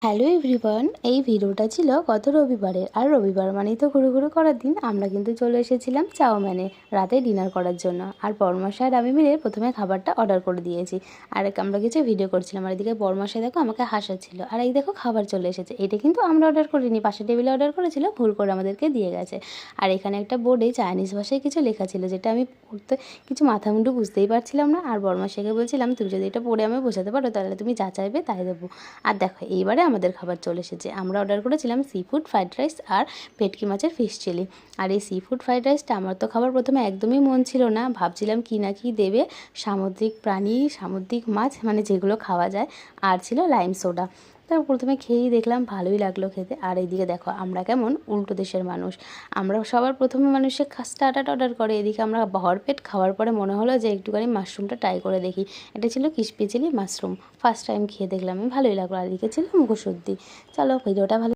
Hello everyone, এই ভিডিওটা ছিল গত রবিবারের। আর রবিবার মানেই তো ঘুরু করার দিন। আমরা কিন্তু চলে এসেছিলাম চাউম্যানে রাতে ডিনার করার জন্য। আর বড়মশাই আর আমি মিলে প্রথমে খাবারটা অর্ডার করে দিয়েছি। আর আমরা কিছু ভিডিও করছিলাম। আর এদিকে বড়মশাই দেখো আমাকে হাসাচ্ছিল। আর এই দেখো খাবার চলে এসেছে। এটা কিন্তু আমরা অর্ডার করিনি, পাশের টেবিলে অর্ডার করেছিল, ভুল করে আমাদেরকে দিয়ে গেছে। আর এখানে একটা বোর্ডে চাইনিজ ভাষায় কিছু লেখা ছিল, যেটা আমি পড়তে কিছু মাথা মুন্ডু বুঝতেই পারছিলাম না। আর বড়মশাইকে বলছিলাম, তুমি যদি এটা পড়ে আমি বোঝাতে পারো তাহলে তুমি যা চাইবে তাই দেবো। আর দেখো এইবারে আমাদের খাবার চলে এসেছে। আমরা অর্ডার করেছিলাম সি ফুড ফ্রাইড রাইস আর ভেটকি মাছের ফিশ চিলি। আর এই সি ফুড ফ্রাইড রাইসটা আমার তো খাবার প্রথমে একদমই মন ছিল না, ভাবছিলাম কী না কী দেবে, সামুদ্রিক প্রাণী, সামুদ্রিক মাছ, মানে যেগুলো খাওয়া যায়, আর ছিল লাইম সোডা। তারপর প্রথমে খেয়েই দেখলাম ভালোই লাগলো খেতে। আর এইদিকে দেখো আমরা কেমন উল্টো দেশের মানুষ, আমরা সবার প্রথমে মানুষের স্টার্টার অর্ডার করে, এদিকে আমরা ভরপেট খাওয়ার পরে মনে হলো যে একটুখানি মাশরুমটা ট্রাই করে দেখি। এটা ছিল কিসপি চিলি মাশরুম, ফার্স্ট টাইম খেয়ে দেখলাম, ভালোই লাগলো। আর এদিকে ছিল মুখোশুদ্ধি। চলো ভিডিওটা ভালো